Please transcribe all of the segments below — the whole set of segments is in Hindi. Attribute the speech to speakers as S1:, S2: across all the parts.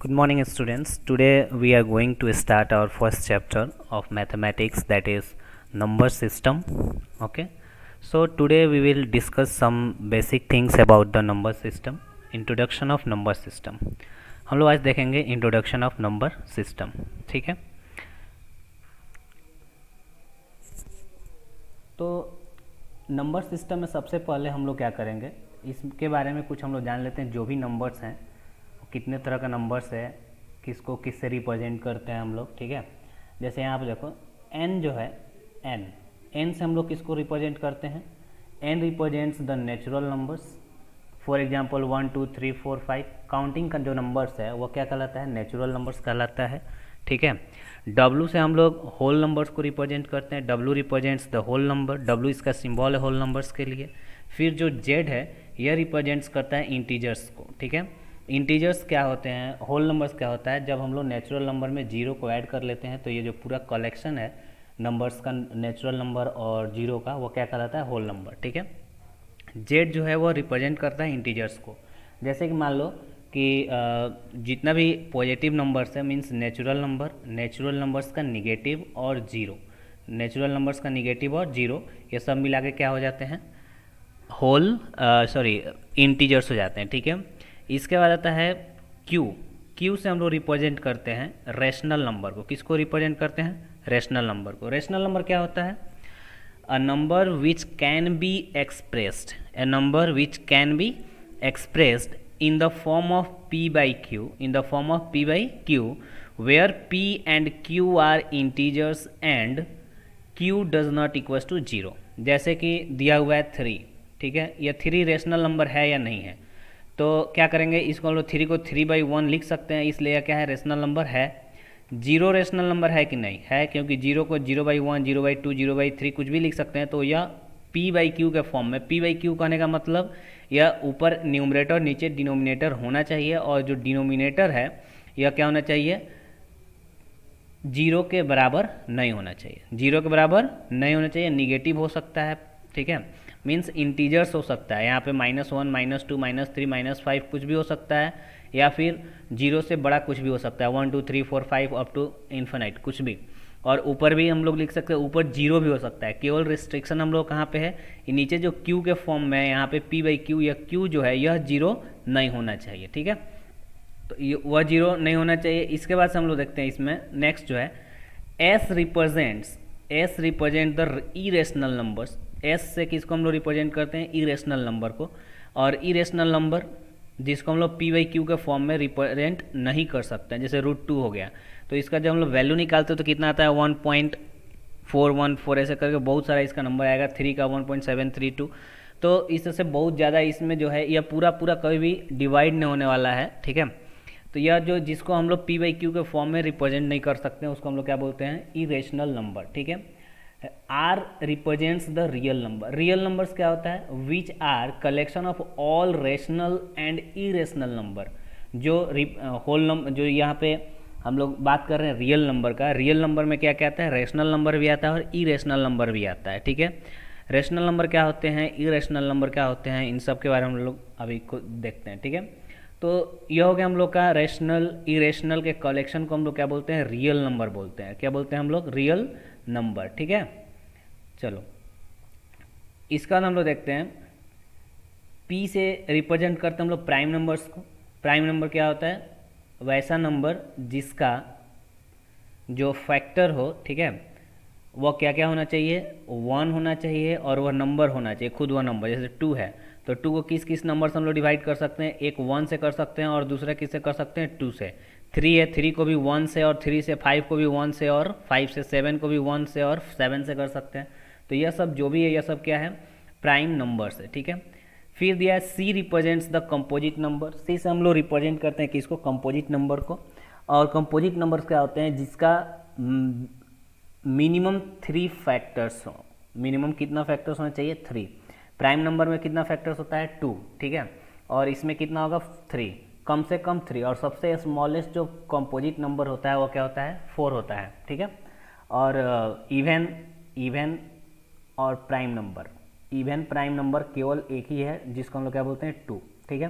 S1: Good morning, students. Today we are going to start our first chapter of mathematics, that is number system. Okay, so today we will discuss some basic things about the number system. Introduction of number system. हम लोग आज देखेंगे इंट्रोडक्शन ऑफ नंबर सिस्टम. ठीक है, तो नंबर सिस्टम में सबसे पहले हम लोग क्या करेंगे, इसके बारे में कुछ हम लोग जान लेते हैं. जो भी नंबर्स हैं, कितने तरह का नंबर्स है, किसको किससे रिप्रेजेंट करते हैं हम लोग. ठीक है, जैसे यहाँ पे देखो n जो है, n से हम लोग किसको रिप्रेजेंट करते हैं. n represents the natural numbers. For example 1 2 3 4 5 counting का जो नंबर्स है वो क्या कहलाता है, नेचुरल नंबर्स कहलाता है. ठीक है, w से हम लोग होल नंबर्स को रिप्रेजेंट करते हैं. w represents the whole number. w इसका सिंबल है होल नंबर्स के लिए. फिर जो z है यह रिप्रेजेंट्स करता है इंटीजर्स को. ठीक है, इंटीजर्स क्या होते हैं, होल नंबर्स क्या होता है, जब हम लोग नेचुरल नंबर में जीरो को ऐड कर लेते हैं तो ये जो पूरा कलेक्शन है नंबर्स का, नेचुरल नंबर और जीरो का, वो क्या कहलाता है, होल नंबर. ठीक है, जेड जो है वो रिप्रेजेंट करता है इंटीजर्स को. जैसे कि मान लो कि जितना भी पॉजिटिव नंबर्स है मीन्स नेचुरल नंबर्स का निगेटिव और जीरो, नेचुरल नंबर्स का निगेटिव और जीरो, ये सब मिला के क्या हो जाते हैं, इंटीजर्स हो जाते हैं. ठीक है, इसके बाद आता है क्यू से हम लोग रिप्रेजेंट करते हैं रेशनल नंबर को. किसको रिप्रेजेंट करते हैं, रेशनल नंबर को. रेशनल नंबर क्या होता है, a number which can be expressed in the form of p by q, where p and q are integers and q does not equals to 0. जैसे कि दिया हुआ है 3. ठीक है, यह 3 रेशनल नंबर है या नहीं है, तो क्या करेंगे, इसको हम लोग 3 को 3/1 लिख सकते हैं, इसलिए क्या है, रेशनल नंबर है. 0 रेशनल नंबर है कि नहीं है, क्योंकि 0 को 0/1 0/2 0/3 कुछ भी लिख सकते हैं. तो यह p/q के फॉर्म में. p/q कहने का मतलब यह ऊपर न्यूमरेटर नीचे डिनोमिनेटर होना चाहिए, और जो डिनोमिनेटर है यह क्या होना चाहिए, 0 के बराबर नहीं होना चाहिए. 0 के बराबर नहीं होना चाहिए, निगेटिव हो सकता है. ठीक है, मीन्स इंटीजर्स हो सकता है, यहाँ पे -1 -2 -3 -5 कुछ भी हो सकता है, या फिर 0 से बड़ा कुछ भी हो सकता है, 1 2 3 4 5 अप टू इन्फिनाइट कुछ भी. और ऊपर भी हम लोग लिख सकते हैं, ऊपर 0 भी हो सकता है. केवल रिस्ट्रिक्शन हम लोग कहाँ पे है, नीचे जो q के फॉर्म में है, यहाँ पे p/q, या q जो है यह 0 नहीं होना चाहिए. ठीक है, तो वह 0 नहीं होना चाहिए. इसके बाद से हम लोग देखते हैं इसमें नेक्स्ट जो है s represent the irrational numbers. s से किसको हम लोग रिप्रेजेंट करते हैं, इरेशनल नंबर को. और इरेशनल नंबर जिसको हम लोग p/q के फॉर्म में रिप्रेजेंट नहीं कर सकते हैं, जैसे √2 हो गया, तो इसका जब हम लोग वैल्यू निकालते हैं तो कितना आता है, 1.414, ऐसे करके बहुत सारा इसका नंबर आएगा. 3 का 1.732. तो इस तरह से बहुत ज़्यादा इसमें जो है यह पूरा कभी भी डिवाइड नहीं होने वाला है. ठीक है, तो यह जो जिसको हम लोग p/q के फॉर्म में रिप्रेजेंट नहीं कर सकते हैं उसको हम लोग क्या बोलते हैं, इरेशनल नंबर. ठीक है, R represents the real number. Real numbers क्या होता है, which are collection of all rational and irrational number. जो होल नंबर, जो यहाँ पे हम लोग बात कर रहे हैं रियल नंबर का, रियल नंबर में क्या क्या आता है, रेशनल नंबर भी आता है और इरेशनल नंबर भी आता है. ठीक है, रेशनल नंबर क्या होते हैं, इरेशनल नंबर क्या होते हैं, इन सब के बारे में हम लोग अभी को देखते हैं. ठीक है, तो यह हो गया हम लोग का रेशनल इरेशनल के कलेक्शन को हम लोग क्या बोलते हैं, रियल नंबर बोलते हैं. क्या बोलते हैं हम लोग, रियल नंबर. ठीक है, चलो इसका हम लोग देखते हैं. p से रिप्रेजेंट करते हैं हम लोग प्राइम नंबर्स को. प्राइम नंबर क्या होता है, वैसा नंबर जिसका जो फैक्टर हो, ठीक है, वह क्या क्या होना चाहिए, 1 होना चाहिए, और वह नंबर होना चाहिए, खुद वह नंबर. जैसे 2 है तो 2 को किस किस नंबर से हम लोग डिवाइड कर सकते हैं, एक 1 से कर सकते हैं और दूसरा किससे कर सकते हैं, 2 से. 3 है, 3 को भी 1 से, और 3 से 5 को भी 1 से, और 5 से 7 को भी 1 से, और 7 से कर सकते हैं. तो यह सब जो भी है यह सब क्या है, प्राइम नंबर्स है. ठीक है, फिर दिया है सी रिप्रेजेंट्स द कंपोजिट नंबर. सी से हम लोग रिप्रेजेंट करते हैं किसको, कंपोजिट नंबर को. और कंपोजिट नंबर्स क्या होते हैं, जिसका मिनिमम 3 फैक्टर्स हो. मिनिमम कितना फैक्टर्स होना चाहिए, 3. प्राइम नंबर में कितना फैक्टर्स होता है, 2. ठीक है, और इसमें कितना होगा, 3, कम से कम 3. और सबसे स्मॉलेस्ट जो कंपोजिट नंबर होता है वो क्या होता है, 4 होता है. ठीक है, और इवन और prime number, even prime number केवल एक ही है जिसको हम लोग क्या बोलते हैं, 2. ठीक है,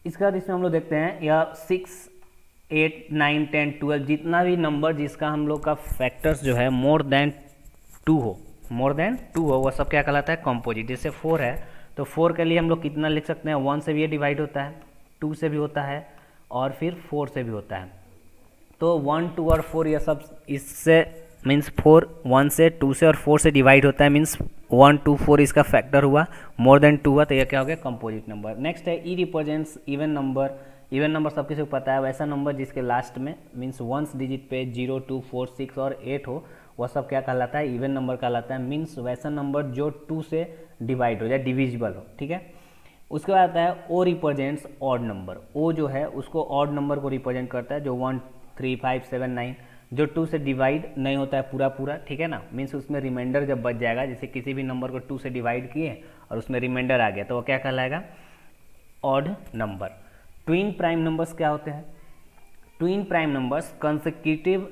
S1: इसके बाद इसमें हम लोग देखते हैं यह 6, 8, 9, 10, 12 जितना भी नंबर जिसका हम लोग का फैक्टर्स जो है मोर देन 2 हो वह सब क्या कहलाता है, कॉम्पोजिट। जैसे 4 है तो 4 के लिए हम लोग कितना लिख सकते हैं, 1 से भी ये डिवाइड होता है, 2 से भी होता है और फिर 4 से भी होता है। तो 1, 2 और 4 ये सब इससे मीन्स 4 1 से 2 से और 4 से डिवाइड होता है, मीन्स 1, 2, 4 इसका फैक्टर हुआ, मोर देन 2 हुआ तो यह क्या हो गया, कंपोजिट नंबर। नेक्स्ट है E represents even number. Even number सब किसी को पता है, वैसा नंबर जिसके लास्ट में मीन्स 1 डिजिट पे 0, 2, 4, 6 और 8 हो वह सब क्या कहलाता है, इवन नंबर कहलाता है। मीन्स वैसा नंबर जो 2 से डिवाइड हो जाए, डिविजिबल हो, ठीक है। उसके बाद आता है ओ रिप्रेजेंट्स ऑड नंबर। ओ जो है उसको ऑड नंबर को रिप्रेजेंट करता है, जो 1, 3, 5, 7, 9 जो 2 से डिवाइड नहीं होता है पूरा, ठीक है ना। मीन्स उसमें रिमाइंडर जब बच जाएगा, जैसे किसी भी नंबर को 2 से डिवाइड किए और उसमें रिमाइंडर आ गया तो वो क्या कहलाएगा, odd number. Twin prime numbers क्या होते हैं, twin prime numbers consecutive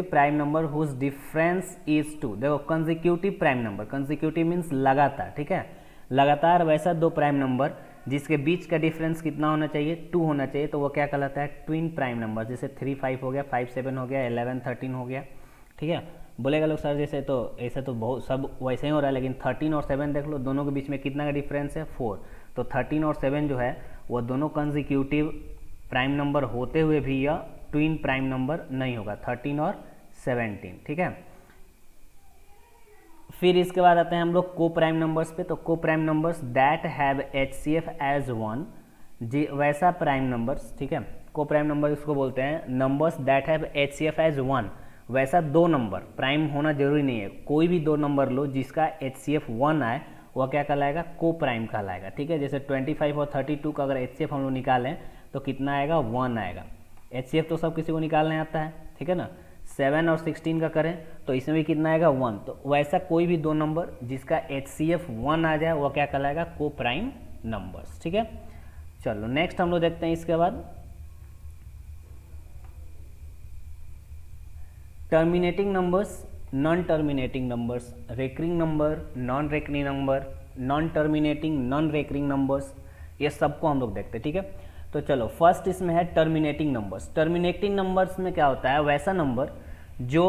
S1: prime number whose difference is 2। देखो consecutive prime number, consecutive means लगातार, ठीक है, लगातार वैसा दो प्राइम नंबर जिसके बीच का डिफरेंस कितना होना चाहिए, 2 होना चाहिए, तो वो क्या कहलाता है, ट्विन प्राइम नंबर। जैसे 3, 5 हो गया, 5, 7 हो गया, 11, 13 हो गया, ठीक है। बोलेगा लोग सर जैसे तो ऐसे तो बहुत सब वैसे ही हो रहा है, लेकिन 13 और 7 देख लो, दोनों के बीच में कितना का डिफरेंस है, 4। तो 13 और 7 जो है वो दोनों कंसेक्यूटिव प्राइम नंबर होते हुए भी यह ट्विन प्राइम नंबर नहीं होगा, 13 और 17, ठीक है। फिर इसके बाद आते हैं हम लोग को प्राइम नंबर्स पे। तो को prime numbers that have HCF as 1, जी वैसा प्राइम नंबर्स, ठीक है। को प्राइम नंबर इसको बोलते हैं, numbers that have HCF as 1, वैसा दो नंबर, प्राइम होना जरूरी नहीं है, कोई भी दो नंबर लो जिसका HCF 1 आए वह क्या कहलाएगा, को प्राइम कहलाएगा, ठीक है। जैसे 25 और 32 का अगर HCF हम लोग निकालें तो कितना आएगा, 1 आएगा। HCF तो सब किसी को निकालने आता है, ठीक है ना। 7 और 16 का करें तो इसमें भी कितना आएगा, 1। तो वैसा कोई भी दो नंबर जिसका HCF 1 आ जाए वह क्या कहलाएगा, को प्राइम नंबर्स, ठीक है। चलो नेक्स्ट हम लोग देखते हैं इसके बाद terminating numbers, non terminating numbers, recurring number, non recurring number, non terminating, non recurring numbers, ये सबको हम लोग देखते हैं, ठीक है। तो चलो फर्स्ट इसमें है टर्मिनेटिंग नंबर्स। टर्मिनेटिंग नंबर्स में क्या होता है, वैसा नंबर जो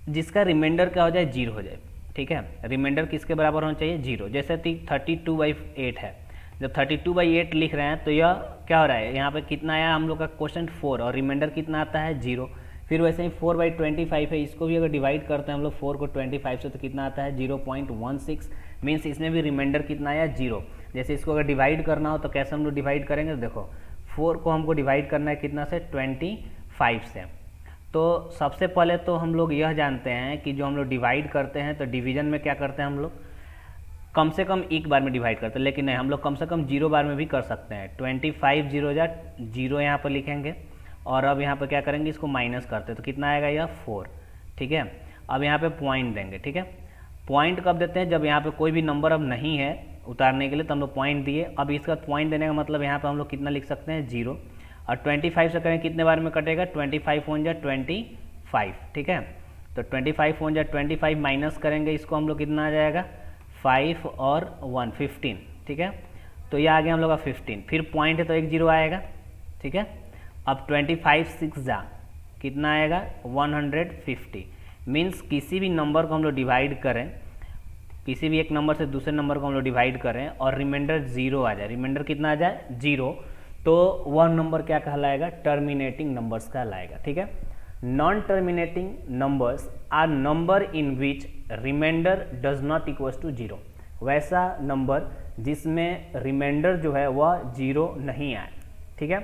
S1: जिसका रिमाइंडर क्या हो जाए, 0 हो जाए, ठीक है। रिमाइंडर किसके बराबर होना चाहिए, 0। जैसे 32/8 है, जब 32/8 लिख रहे हैं तो यह क्या हो रहा है, यहाँ पे कितना आया हम लोग का क्वेश्चन 4 और रिमाइंडर कितना आता है, 0। फिर वैसे ही 4/25 है, इसको भी अगर डिवाइड करते हैं हम लोग 4 को 25 से तो कितना आता है, 0.16। मीन्स इसमें भी रिमाइंडर कितना आया, 0। जैसे इसको अगर डिवाइड करना हो तो कैसे हम लोग डिवाइड करेंगे, तो देखो 4 को हमको डिवाइड करना है कितना से, 25 से। तो सबसे पहले तो हम लोग यह जानते हैं कि जो हम लोग डिवाइड करते हैं तो डिवीजन में क्या करते हैं हम लोग, कम से कम एक बार में डिवाइड करते हैं, लेकिन नहीं हम लोग कम से कम 0 बार में भी कर सकते हैं। 25 0 यहाँ पर लिखेंगे और अब यहाँ पर क्या करेंगे, इसको माइनस करते हैं तो कितना आएगा, यह 4, ठीक है। अब यहाँ पे पॉइंट देंगे, ठीक है। पॉइंट कब देते हैं, जब यहाँ पे कोई भी नंबर अब नहीं है उतारने के लिए तो हम लोग पॉइंट दिए। अब इसका पॉइंट देने का मतलब यहाँ पे हम लोग कितना लिख सकते हैं, 0। और 25 से करें कितने बार में कटेगा, 25 1 जा 25, ठीक है। तो 25 1 जा 25 माइनस करेंगे इसको हम लोग कितना आ जाएगा, 5 और 1 15, ठीक है। तो ये आ गया हम लोग का 15, फिर पॉइंट है तो एक 0 आएगा, ठीक है। अब 25 6 जा कितना आएगा, 150। मीन्स किसी भी नंबर को हम लोग डिवाइड करें, किसी भी एक नंबर से दूसरे नंबर को हम लोग डिवाइड करें और रिमाइंडर 0 आ जाए, रिमाइंडर कितना आ जाए, 0, तो वह नंबर क्या कहलाएगा, टर्मिनेटिंग नंबर्स कहलाएगा, ठीक है। Non terminating numbers are number in which remainder does not equal to 0, वैसा नंबर जिसमें रिमाइंडर जो है वह 0 नहीं आए, ठीक है।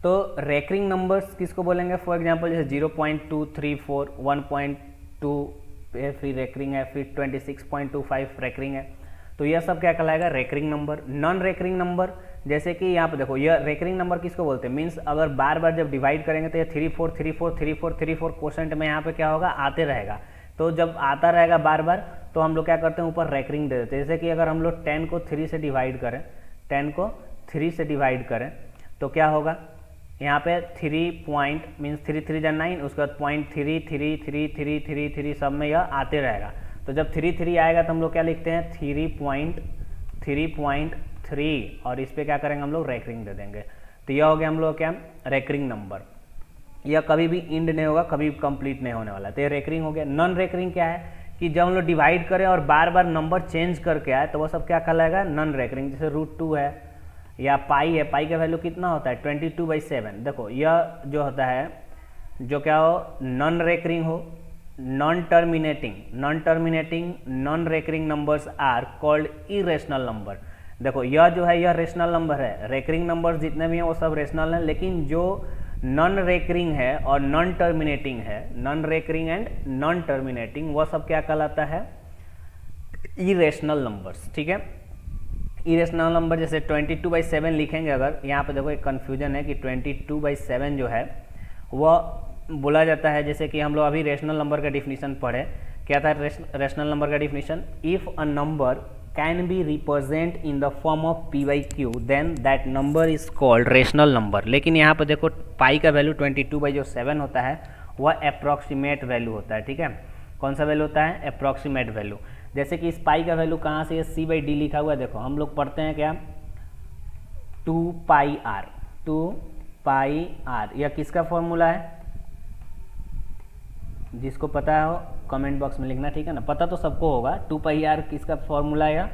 S1: तो रेकरिंग नंबर्स किसको बोलेंगे, फॉर एग्जांपल जैसे 0.234, 1.2 फिर रेकरिंग है, फिर 26.25 रेकरिंग है, तो यह सब क्या कहलाएगा, recurring number. Non recurring number जैसे कि यहाँ पे देखो, यह रेकरिंग नंबर किसको बोलते हैं, मीन्स अगर बार बार जब डिवाइड करेंगे तो ये 3 4 3 4 3 4 3 4 क्वोशंट में यहाँ पे क्या होगा, आते रहेगा। तो जब आता रहेगा बार बार तो हम लोग क्या करते हैं, ऊपर रेकरिंग दे देते हैं। जैसे कि अगर हम लोग 10 को 3 से डिवाइड करें, 10 को 3 से डिवाइड करें तो क्या होगा, यहाँ पे 3 पॉइंट मीन्स 3 3 जा 9, उसके बाद पॉइंट 3 3 3 3 3 3 सब में यह आते रहेगा। तो जब 3 3 आएगा तो हम लोग क्या लिखते हैं, 3.3 3.3 और इस पे क्या करेंगे हम लोग रेकरिंग दे देंगे। तो यह हो गया हम लोग क्या रेकरिंग नंबर। यह कभी भी इंड नहीं होगा, कभी कंप्लीट नहीं होने वाला, तो ये रेकरिंग हो गया। नॉन रेकरिंग क्या है कि जब हम लोग डिवाइड करें और बार बार नंबर चेंज करके आए तो वो सब क्या कहलाएगा नॉन रेकरिंग। जैसे √2 है या पाई है, पाई का वैल्यू कितना होता है 22/7। देखो यह जो होता है जो क्या हो नॉन रेकरिंग हो, non terminating non recurring numbers are called irrational number. देखो यह जो है यह रेशनल नंबर है, रेकरिंग नंबर्स जितने भी हैं वो सब रेशनल हैं, लेकिन जो नॉन रेकरिंग है और नॉन टर्मिनेटिंग है, non recurring and non terminating, वह सब क्या कहलाता है इरेशनल नंबर्स। ठीक है, इरेशनल नंबर जैसे 22/7 लिखेंगे अगर, यहाँ पे देखो एक कन्फ्यूजन है कि 22/7 जो है वह बोला जाता है, जैसे कि हम लोग अभी रेशनल नंबर का डिफिनीशन पढ़े, क्या था रेशनल नंबर का definition, if a number can be represent in the form of p/q then that number is called rational number. लेकिन यहाँ पर देखो पाई का वैल्यू 22/7 होता है, वह अप्रॉक्सीमेट वैल्यू होता है। ठीक है, कौन सा वैल्यू होता है अप्रॉक्सीमेट वैल्यू। जैसे कि इस पाई का वैल्यू कहाँ से c/d लिखा हुआ है, देखो हम लोग पढ़ते हैं क्या 2πr, 2πr यह किसका फॉर्मूला है, जिसको पता हो कमेंट बॉक्स में लिखना, ठीक है ना, पता तो सबको होगा 2πr किसका फॉर्मूला है,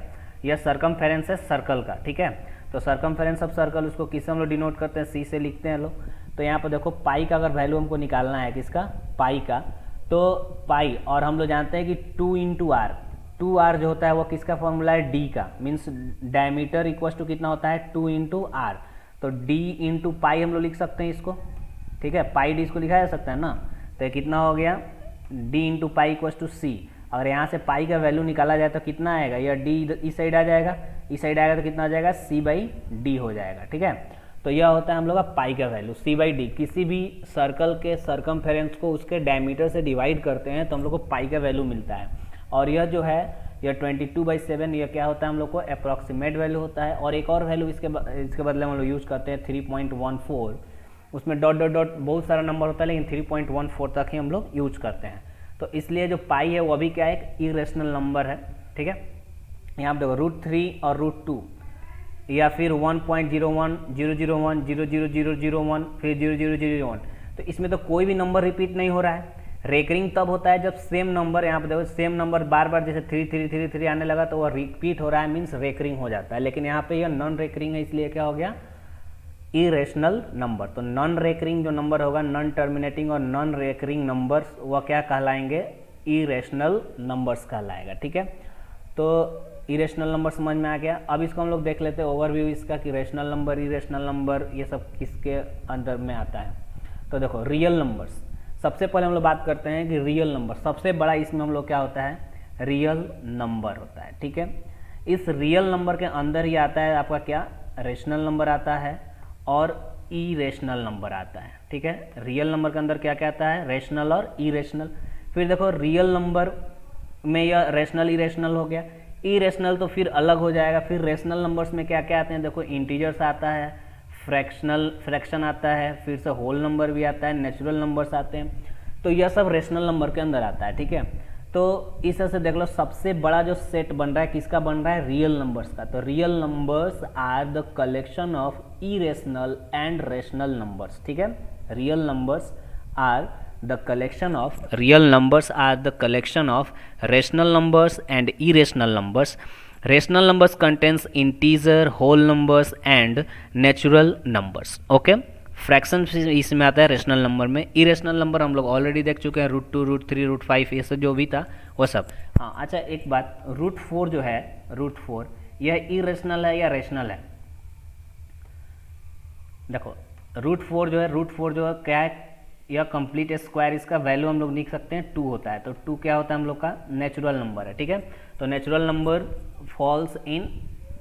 S1: यह सरकमफेरेंस है सर्कल का। ठीक है, तो सरकमफेरेंस ऑफ सर्कल उसको किससे हम लोग डिनोट करते हैं, सी से लिखते हैं लोग। तो यहाँ पर देखो पाई का अगर वैल्यू हमको निकालना है किसका पाई का, तो पाई और हम लोग जानते हैं कि 2 × r, 2r जो होता है वो किसका फॉर्मूला है d का, मीन्स डायमीटर इक्वल्स टू कितना होता है 2 × r, तो d × पाई हम लोग लिख सकते हैं इसको। ठीक है, पाई डी इसको लिखा जा सकता है ना, तो कितना हो गया d × pi equals to c। अगर यहाँ से पाई का वैल्यू निकाला जाए तो कितना आएगा, यह d इस साइड आ जाएगा, इस साइड आएगा तो कितना आ जाएगा c/d हो जाएगा। ठीक है, तो यह होता है हम लोग का पाई का वैल्यू c/d। किसी भी सर्कल के सरकमफेरेंस को उसके डायमीटर से डिवाइड करते हैं तो हम लोग को पाई का वैल्यू मिलता है। और यह जो है यह 22/7 यह क्या होता है हम लोग को अप्रॉक्सीमेट वैल्यू होता है। और एक और वैल्यू इसके बदले हम लोग यूज़ करते हैं 3.14, उसमें डॉट डॉट डॉट बहुत सारा नंबर होता है लेकिन 3.14 तक ही हम लोग यूज करते हैं। तो इसलिए जो पाई है वो भी क्या है एक इरेशनल नंबर है। ठीक है, यहाँ पर देखो √3 और √2 या फिर 1.01 001 00001 फिर 0001, तो इसमें तो कोई भी नंबर रिपीट नहीं हो रहा है। रेकरिंग तब होता है जब सेम नंबर, यहाँ पे देखो सेम नंबर बार बार जैसे 3 आने लगा तो वह रिपीट हो रहा है, मीन्स रेकरिंग हो जाता है। लेकिन यहाँ पे यह नॉन रेकरिंग है, इसलिए क्या हो गया इरेशनल नंबर। तो नॉन रेकरिंग जो नंबर होगा, नॉन टर्मिनेटिंग और नॉन रेकरिंग नंबर्स, वह क्या कहलाएंगे इरेशनल नंबर्स कहलाएगा। ठीक है, तो इरेशनल नंबर समझ में आ गया। अब इसको हम लोग देख लेते हैं ओवरव्यू इसका कि रेशनल नंबर इरेशनल नंबर ये सब किसके अंदर में आता है। तो देखो रियल नंबर्स, सबसे पहले हम लोग बात करते हैं कि रियल नंबर सबसे बड़ा इसमें हम लोग क्या होता है रियल नंबर होता है। ठीक है, इस रियल नंबर के अंदर ही आता है आपका क्या रेशनल नंबर आता है और इरेशनल नंबर आता है। ठीक है, रियल नंबर के अंदर क्या क्या आता है रेशनल और इरेशनल। फिर देखो रियल नंबर में यह रेशनल इरेशनल हो गया, इरेशनल तो फिर अलग हो जाएगा। फिर रेशनल नंबर्स में क्या क्या आते हैं, देखो इंटीजर्स आता है, फ्रैक्शन आता है, फिर से होल नंबर भी आता है, नेचुरल नंबर्स आते हैं। तो यह सब रेशनल नंबर के अंदर आता है। ठीक है, तो इस तरह से देख लो सबसे बड़ा जो सेट बन रहा है किसका बन रहा है रियल नंबर्स का। तो real numbers are the collection of irrational and rational numbers. ठीक है, real numbers are the collection of rational numbers and irrational numbers. Rational numbers contains integer, whole numbers and natural numbers. Okay, fraction इसमें आता है रेशनल नंबर में। इरेशनल नंबर हम लोग ऑलरेडी देख चुके हैं, √2 √3 √5 ये सब जो भी था वो सब। हाँ अच्छा एक बात, √4 जो है √4 यह इरेशनल है या रेशनल है। देखो √4 जो है क्या है, यह कंप्लीट स्क्वायर, इसका वैल्यू हम लोग लिख सकते हैं 2 होता है। तो 2 क्या होता है हम लोग का नेचुरल नंबर है। ठीक है, तो natural number falls in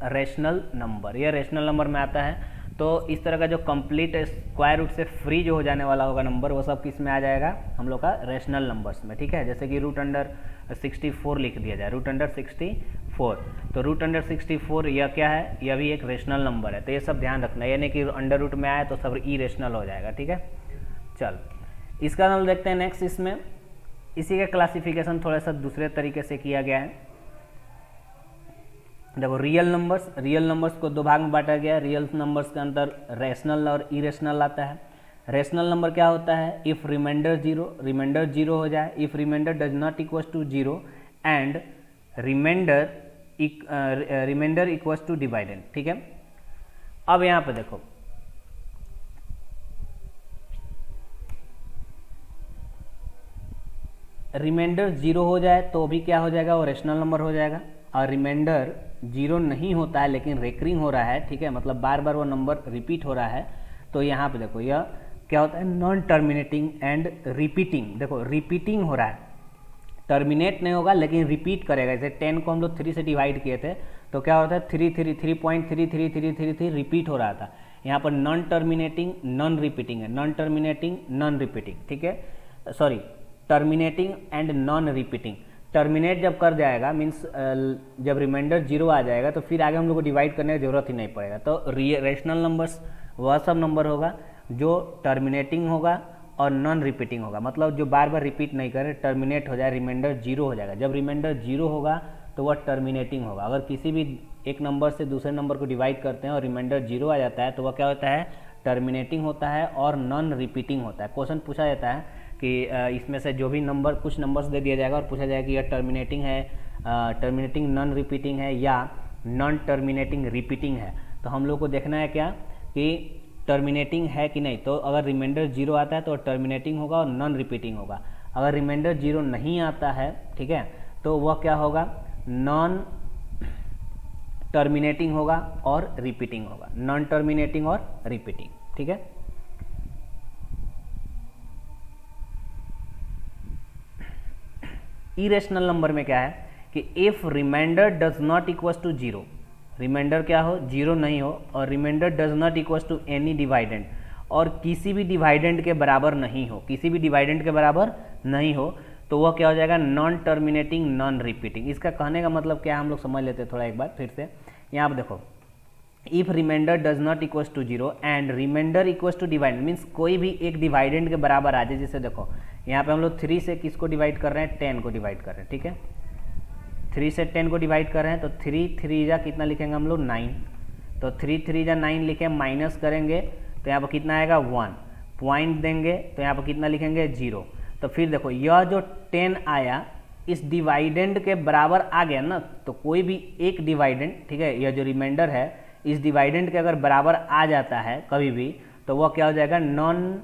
S1: rational number, यह रेशनल नंबर में आता है। तो इस तरह का जो कंप्लीट स्क्वायर रूट से फ्री जो हो जाने वाला होगा नंबर वो सब किस में आ जाएगा हम लोग का रेशनल नंबर्स में। ठीक है, जैसे कि √64 लिख दिया जाए, √64। तो √64 यह क्या है, यह भी एक रेशनल नंबर है। तो ये सब ध्यान रखना, यानी कि अंडर रूट में आए तो सब इरेशनल हो जाएगा। ठीक है, चल इसका हम देखते हैं नेक्स्ट। इसमें इसी का क्लासिफिकेशन थोड़ा सा दूसरे तरीके से किया गया है। देखो रियल नंबर्स को दो भाग में बांटा गया है। रियल नंबर्स के अंदर रैशनल और इरेशनल आता है। रैशनल नंबर क्या होता है? इफ़ रिमाइंडर जीरो हो जाए, if remainder does not equals to zero and remainder equals to dividend. ठीक है, अब यहाँ पे देखो रिमाइंडर जीरो हो जाए तो भी क्या हो जाएगा? वो रेशनल नंबर हो जाएगा। और रिमाइंडर जीरो नहीं होता है लेकिन रेकरिंग हो रहा है, ठीक है, मतलब बार बार वो नंबर रिपीट हो रहा है, तो यहाँ पे देखो यह क्या होता है? Non terminating and repeating. देखो रिपीटिंग हो रहा है, टर्मिनेट नहीं होगा लेकिन रिपीट करेगा। जैसे 10 को हम लोग 3 से डिवाइड किए थे तो क्या होता है? 3.333333 रिपीट हो रहा था। यहाँ पर नॉन टर्मिनेटिंग नॉन रिपीटिंग है, नॉन टर्मिनेटिंग नॉन रिपीटिंग, ठीक है, sorry terminating and non repeating. Terminate जब कर जाएगा मीन्स जब रिमाइंडर जीरो आ जाएगा तो फिर आगे हम लोग को डिवाइड करने की जरूरत ही नहीं पड़ेगा। तो रेशनल नंबर्स वह सब नंबर होगा जो टर्मिनेटिंग होगा और नॉन रिपीटिंग होगा, मतलब जो बार बार रिपीट नहीं करे, टर्मिनेट हो जाए, रिमाइंडर जीरो हो जाएगा। जब रिमाइंडर जीरो होगा तो वह टर्मिनेटिंग होगा। अगर किसी भी एक नंबर से दूसरे नंबर को डिवाइड करते हैं और रिमाइंडर जीरो आ जाता है तो वह क्या होता है? टर्मिनेटिंग होता है और नॉन रिपीटिंग होता है। क्वेश्चन पूछा जाता है कि इसमें से जो भी नंबर, कुछ नंबर्स दे दिया जाएगा और पूछा जाएगा कि यह टर्मिनेटिंग है, टर्मिनेटिंग नॉन रिपीटिंग है या नॉन टर्मिनेटिंग रिपीटिंग है। तो हम लोग को देखना है क्या कि टर्मिनेटिंग है कि नहीं। तो अगर रिमाइंडर जीरो आता है तो टर्मिनेटिंग होगा और नॉन रिपीटिंग होगा। अगर रिमाइंडर जीरो नहीं आता है, ठीक है, तो वह क्या होगा? नॉन टर्मिनेटिंग होगा और रिपीटिंग होगा, नॉन टर्मिनेटिंग और रिपीटिंग, ठीक है। इरेशनल नंबर में क्या है कि if remainder does not equals to zero, remainder क्या हो? जीरो नहीं हो, और remainder does not equals to any dividend, और किसी भी डिवाइडेंड के बराबर नहीं हो, किसी भी डिवाइडेंड के बराबर नहीं हो, तो वह क्या हो जाएगा? Non terminating non repeating. इसका कहने का मतलब क्या है हम लोग समझ लेते हैं थोड़ा एक बार फिर से। यहाँ पर देखो, if remainder does not equals to zero and remainder equals to dividend, means कोई भी एक डिवाइडेंड के बराबर आ जाए। जैसे देखो यहाँ पे हम लोग 3 से किसको डिवाइड कर रहे हैं? 10 को डिवाइड कर रहे हैं, ठीक है, 3 से 10 को डिवाइड कर रहे हैं, तो 3 जा कितना लिखेंगे हम लोग? 9। तो 3 जा 9 लिखे, माइनस करेंगे तो यहाँ पर कितना आएगा? 1, पॉइंट देंगे तो यहाँ पर कितना लिखेंगे? 0। तो फिर देखो यह जो 10 आया इस डिवाइडेंड के बराबर आ गया ना, तो कोई भी एक डिवाइडेंड, ठीक है, यह जो रिमाइंडर है इस डिवाइडेंड के अगर बराबर आ जाता है कभी भी, तो वह क्या हो जाएगा? Non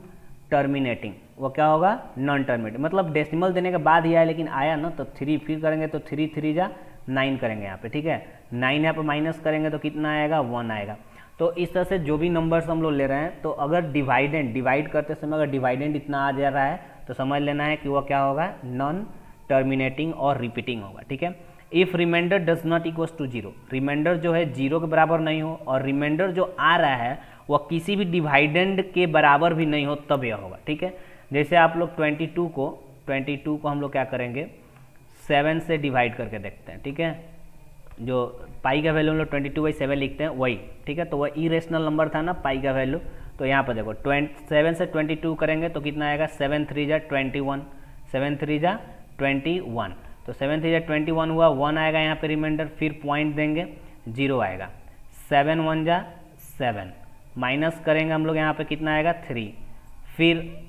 S1: terminating. वो क्या होगा? नॉन टर्मिनेटिंग, मतलब डेसिमल देने के बाद ही आया लेकिन आया ना, तो 3 फिर करेंगे तो 3 जा 9 करेंगे यहाँ पे, ठीक है, 9 यहाँ पे माइनस करेंगे तो कितना आएगा? 1 आएगा। तो इस तरह से जो भी नंबर्स हम लोग ले रहे हैं, तो अगर डिवाइड करते समय अगर डिवाइडेंड इतना आ जा रहा है तो समझ लेना है कि वह क्या होगा? नॉन टर्मिनेटिंग और रिपीटिंग होगा, ठीक है। If remainder does not equals to zero, remainder जो है जीरो के बराबर नहीं हो और रिमाइंडर जो आ रहा है वह किसी भी डिवाइडेंड के बराबर भी नहीं हो, तब यह होगा, ठीक है। जैसे आप लोग 22 को हम लोग क्या करेंगे? 7 से डिवाइड करके देखते हैं, ठीक है, जो पाई का वैल्यू हम लोग 22/7 लिखते हैं वही, ठीक है। तो वह इरेशनल नंबर था ना पाई का वैल्यू, तो यहाँ पर देखो 7 से 22 करेंगे तो कितना आएगा? 7 3 जा 21, 7 3 जा 21, तो 7 3 जा 21 हुआ, 1 आएगा यहाँ पे रिमाइंडर, फिर पॉइंट देंगे 0 आएगा, 7 1 जा 7, माइनस करेंगे हम लोग यहाँ पे कितना आएगा? 3, फिर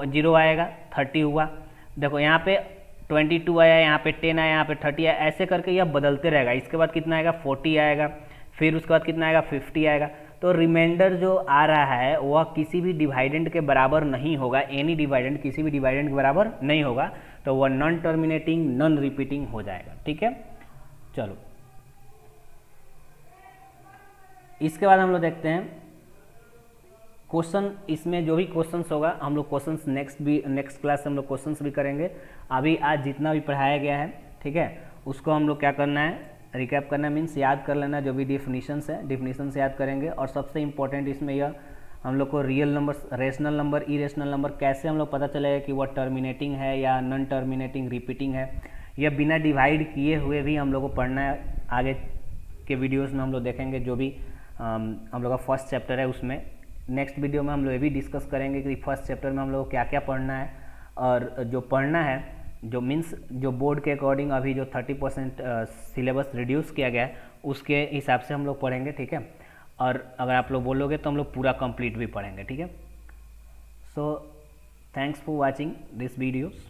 S1: 0 आएगा, 30 हुआ। देखो यहाँ पे 22 आया, यहाँ पे 10 आया, यहाँ पे 30 आया, ऐसे करके यह बदलते रहेगा। इसके बाद कितना आएगा? 40 आएगा, फिर उसके बाद कितना आएगा? 50 आएगा। तो रिमाइंडर जो आ रहा है वह किसी भी डिवाइडेंड के बराबर नहीं होगा, एनी डिवाइडेंड किसी भी डिवाइडेंड के बराबर नहीं होगा, तो वह नॉन टर्मिनेटिंग नॉन रिपीटिंग हो जाएगा, ठीक है। चलो इसके बाद हम लोग देखते हैं क्वेश्चन। इसमें जो भी क्वेश्चंस होगा हम लोग क्वेश्चंस नेक्स्ट क्लास से हम लोग क्वेश्चंस भी करेंगे। अभी आज जितना भी पढ़ाया गया है, ठीक है, उसको हम लोग क्या करना है? रिकैप करना, मीन्स याद कर लेना। जो भी डेफिनेशंस है डेफिनेशन से याद करेंगे। और सबसे इम्पोर्टेंट इसमें यह हम लोग को real numbers, rational number, irrational number कैसे हम लोग पता चलेगा कि वह टर्मिनेटिंग है या नॉन टर्मिनेटिंग रिपीटिंग है, यह बिना डिवाइड किए हुए भी हम लोग को पढ़ना है। आगे के वीडियोज़ में हम लोग देखेंगे जो भी हम लोग का फर्स्ट चैप्टर है उसमें। नेक्स्ट वीडियो में हम लोग ये भी डिस्कस करेंगे कि फर्स्ट चैप्टर में हम लोग को क्या क्या पढ़ना है, और जो पढ़ना है जो मीन्स जो बोर्ड के अकॉर्डिंग अभी जो 30% सिलेबस रिड्यूस किया गया है उसके हिसाब से हम लोग पढ़ेंगे, ठीक है। और अगर आप लोग बोलोगे तो हम लोग पूरा कंप्लीट भी पढ़ेंगे, ठीक है। So thanks for watching this videos.